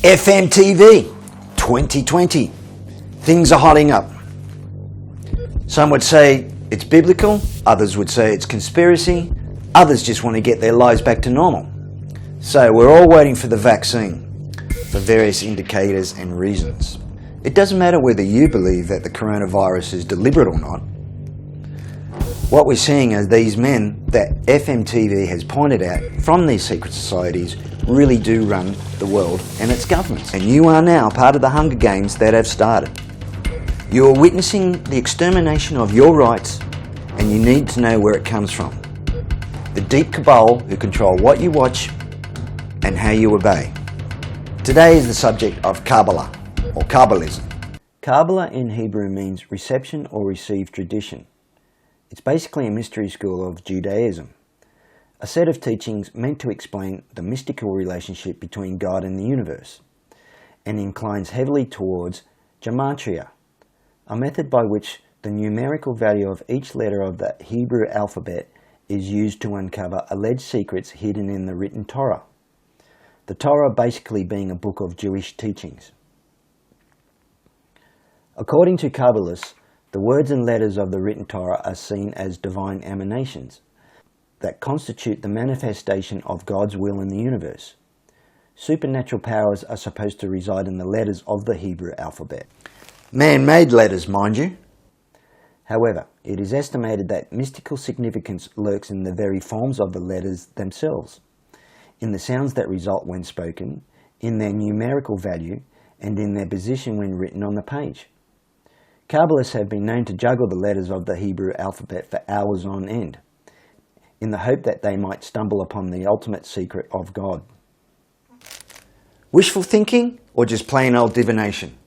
FMTV 2020. Things are hotting up. Some would say it's biblical, others would say it's conspiracy, others just want to get their lives back to normal. So we're all waiting for the vaccine for various indicators and reasons. It doesn't matter whether you believe that the coronavirus is deliberate or not. What we're seeing are these men that FMTV has pointed out from these secret societies really do run the world and its governments. And you are now part of the Hunger Games that have started. You are witnessing the extermination of your rights, and you need to know where it comes from. The deep cabal who control what you watch and how you obey. Today is the subject of Kabbalah, or Kabbalism. Kabbalah in Hebrew means reception or received tradition. It's basically a mystery school of Judaism, a set of teachings meant to explain the mystical relationship between God and the universe, and inclines heavily towards gematria, a method by which the numerical value of each letter of the Hebrew alphabet is used to uncover alleged secrets hidden in the written Torah. The Torah basically being a book of Jewish teachings. According to Kabbalists, the words and letters of the written Torah are seen as divine emanations that constitute the manifestation of God's will in the universe. Supernatural powers are supposed to reside in the letters of the Hebrew alphabet. Man-made letters, mind you. However, it is estimated that mystical significance lurks in the very forms of the letters themselves, in the sounds that result when spoken, in their numerical value, and in their position when written on the page. Kabbalists have been known to juggle the letters of the Hebrew alphabet for hours on end, in the hope that they might stumble upon the ultimate secret of God. Wishful thinking or just plain old divination?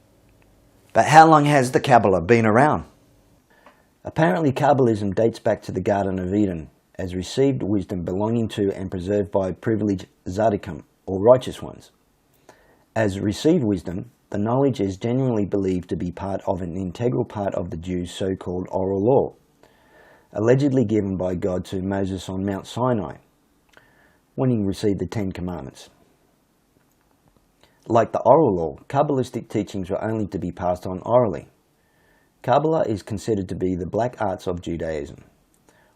But how long has the Kabbalah been around? Apparently Kabbalism dates back to the Garden of Eden as received wisdom belonging to and preserved by privileged tzaddikim, or righteous ones. As received wisdom, the knowledge is genuinely believed to be part of an integral part of the Jews' so-called oral law, allegedly given by God to Moses on Mount Sinai, when he received the Ten Commandments. Like the oral law, Kabbalistic teachings were only to be passed on orally. Kabbalah is considered to be the black arts of Judaism.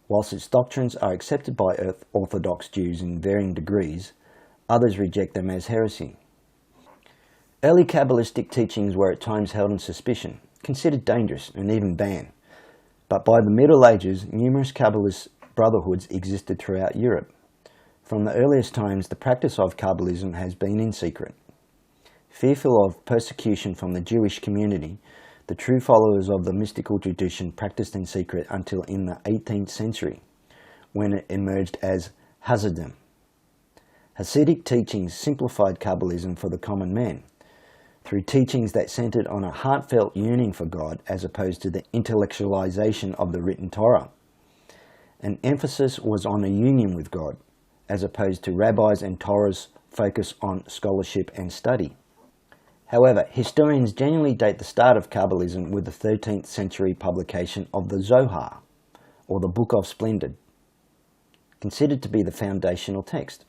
Whilst its doctrines are accepted by Orthodox Jews in varying degrees, others reject them as heresy. Early Kabbalistic teachings were at times held in suspicion, considered dangerous, and even banned. But by the Middle Ages, numerous Kabbalist brotherhoods existed throughout Europe. From the earliest times, the practice of Kabbalism has been in secret. Fearful of persecution from the Jewish community, the true followers of the mystical tradition practiced in secret until in the 18th century, when it emerged as Hasidim. Hasidic teachings simplified Kabbalism for the common man, through teachings that centered on a heartfelt yearning for God as opposed to the intellectualization of the written Torah. An emphasis was on a union with God, as opposed to rabbis and Torah's focus on scholarship and study. However, historians genuinely date the start of Kabbalism with the 13th century publication of the Zohar, or the Book of Splendid, considered to be the foundational text.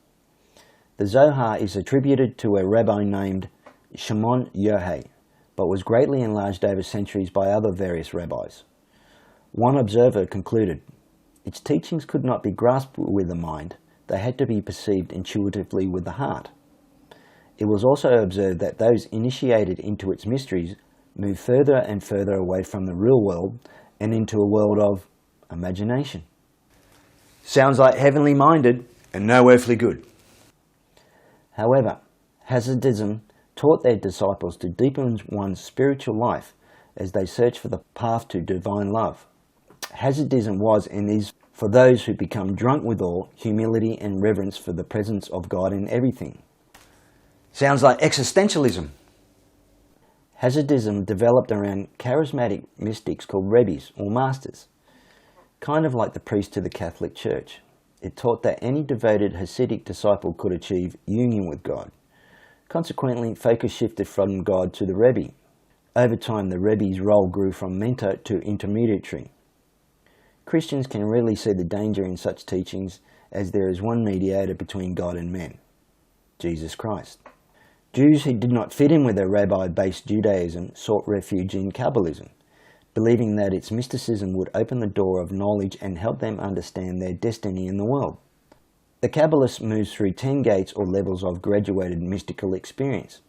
The Zohar is attributed to a rabbi named Shimon Yohei, but was greatly enlarged over centuries by other various rabbis. One observer concluded, its teachings could not be grasped with the mind, they had to be perceived intuitively with the heart. It was also observed that those initiated into its mysteries moved further and further away from the real world and into a world of imagination. Sounds like heavenly minded and no earthly good. However, Hasidism taught their disciples to deepen one's spiritual life as they search for the path to divine love. Hasidism was and is for those who become drunk with awe, humility and reverence for the presence of God in everything. Sounds like existentialism. Hasidism developed around charismatic mystics called rebbes or masters, kind of like the priest to the Catholic Church. It taught that any devoted Hasidic disciple could achieve union with God. Consequently, focus shifted from God to the Rebbe. Over time, the Rebbe's role grew from mentor to intermediary. Christians can really see the danger in such teachings, as there is one mediator between God and men, Jesus Christ. Jews who did not fit in with a rabbi-based Judaism sought refuge in Kabbalism, believing that its mysticism would open the door of knowledge and help them understand their destiny in the world. The Kabbalist moves through 10 gates or levels of graduated mystical experience.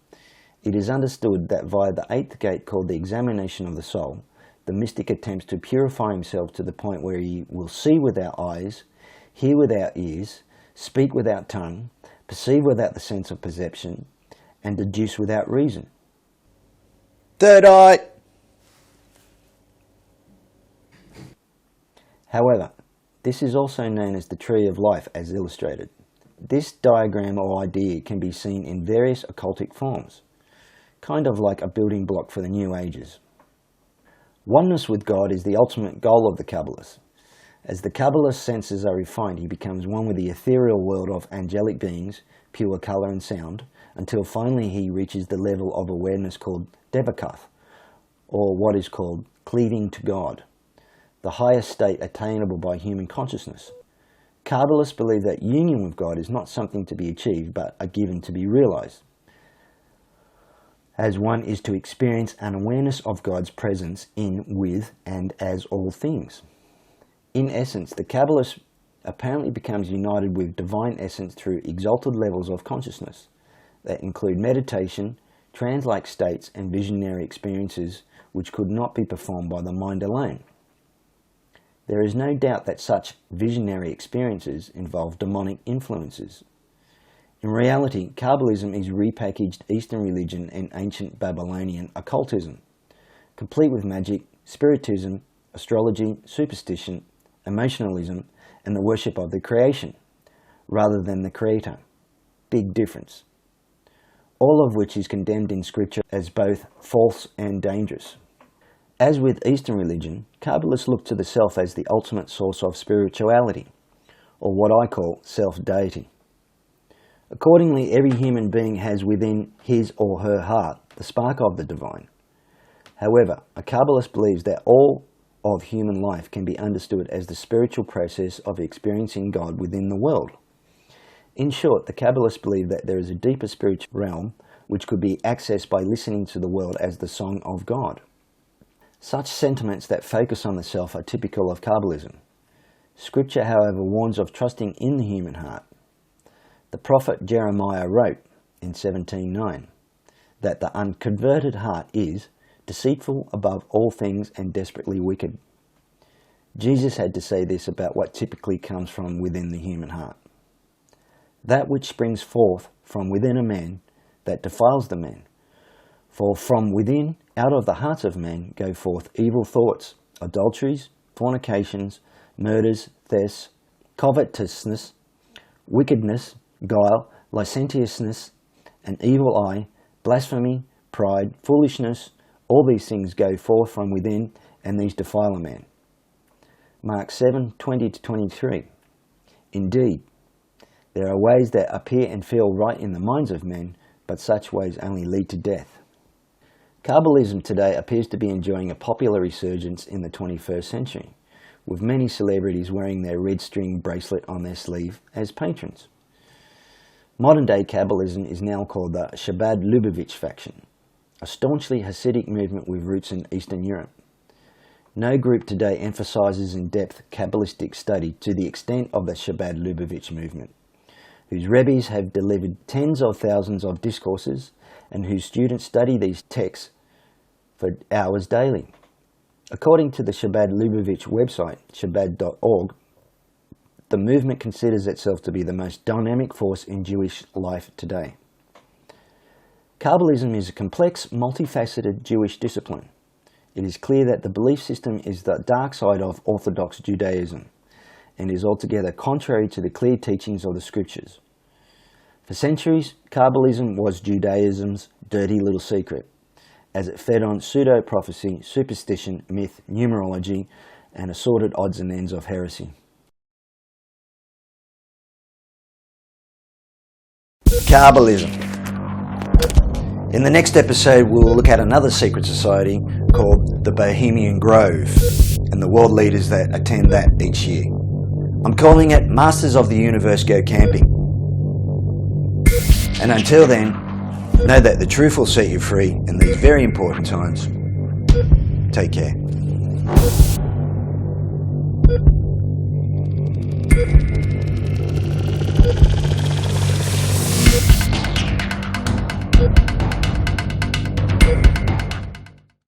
It is understood that via the 8th gate, called the examination of the soul, the mystic attempts to purify himself to the point where he will see without eyes, hear without ears, speak without tongue, perceive without the sense of perception, and deduce without reason. Third eye! However, this is also known as the tree of life as illustrated. This diagram or idea can be seen in various occultic forms, kind of like a building block for the New Ages. Oneness with God is the ultimate goal of the Kabbalist. As the Kabbalist's senses are refined, he becomes one with the ethereal world of angelic beings, pure colour and sound, until finally he reaches the level of awareness called Devakath, or what is called cleaving to God, the highest state attainable by human consciousness. Kabbalists believe that union with God is not something to be achieved, but a given to be realized, as one is to experience an awareness of God's presence in, with, and as all things. In essence, the Kabbalist apparently becomes united with divine essence through exalted levels of consciousness that include meditation, trance-like states, and visionary experiences which could not be performed by the mind alone. There is no doubt that such visionary experiences involve demonic influences. In reality, Kabbalism is repackaged Eastern religion and ancient Babylonian occultism, complete with magic, spiritism, astrology, superstition, emotionalism, and the worship of the creation, rather than the creator. Big difference. All of which is condemned in scripture as both false and dangerous. As with Eastern religion, Kabbalists look to the self as the ultimate source of spirituality, or what I call self-deity. Accordingly, every human being has within his or her heart the spark of the divine. However, a Kabbalist believes that all of human life can be understood as the spiritual process of experiencing God within the world. In short, the Kabbalists believe that there is a deeper spiritual realm which could be accessed by listening to the world as the song of God. Such sentiments that focus on the self are typical of Kabbalism. Scripture, however, warns of trusting in the human heart. The prophet Jeremiah wrote in 17:9 that the unconverted heart is deceitful above all things and desperately wicked. Jesus had to say this about what typically comes from within the human heart. That which springs forth from within a man, that defiles the man. For from within, out of the hearts of men, go forth evil thoughts, adulteries, fornications, murders, thefts, covetousness, wickedness, guile, licentiousness, an evil eye, blasphemy, pride, foolishness. All these things go forth from within, and these defile a man. Mark 7:20-23. Indeed, there are ways that appear and feel right in the minds of men, but such ways only lead to death. Kabbalism today appears to be enjoying a popular resurgence in the 21st century, with many celebrities wearing their red string bracelet on their sleeve as patrons. Modern-day Kabbalism is now called the Chabad Lubavitch faction, a staunchly Hasidic movement with roots in Eastern Europe. No group today emphasizes in-depth Kabbalistic study to the extent of the Chabad Lubavitch movement, whose rebbes have delivered tens of thousands of discourses and whose students study these texts for hours daily. According to the Chabad Lubavitch website, chabad.org, the movement considers itself to be the most dynamic force in Jewish life today. Kabbalism is a complex, multifaceted Jewish discipline. It is clear that the belief system is the dark side of Orthodox Judaism and is altogether contrary to the clear teachings of the scriptures. For centuries, Kabbalism was Judaism's dirty little secret, as it fed on pseudo-prophecy, superstition, myth, numerology, and assorted odds and ends of heresy. Kabbalism. In the next episode, we'll look at another secret society called the Bohemian Grove and the world leaders that attend that each year. I'm calling it Masters of the Universe Go Camping. And until then, Know that the truth will set you free in these very important times. Take care.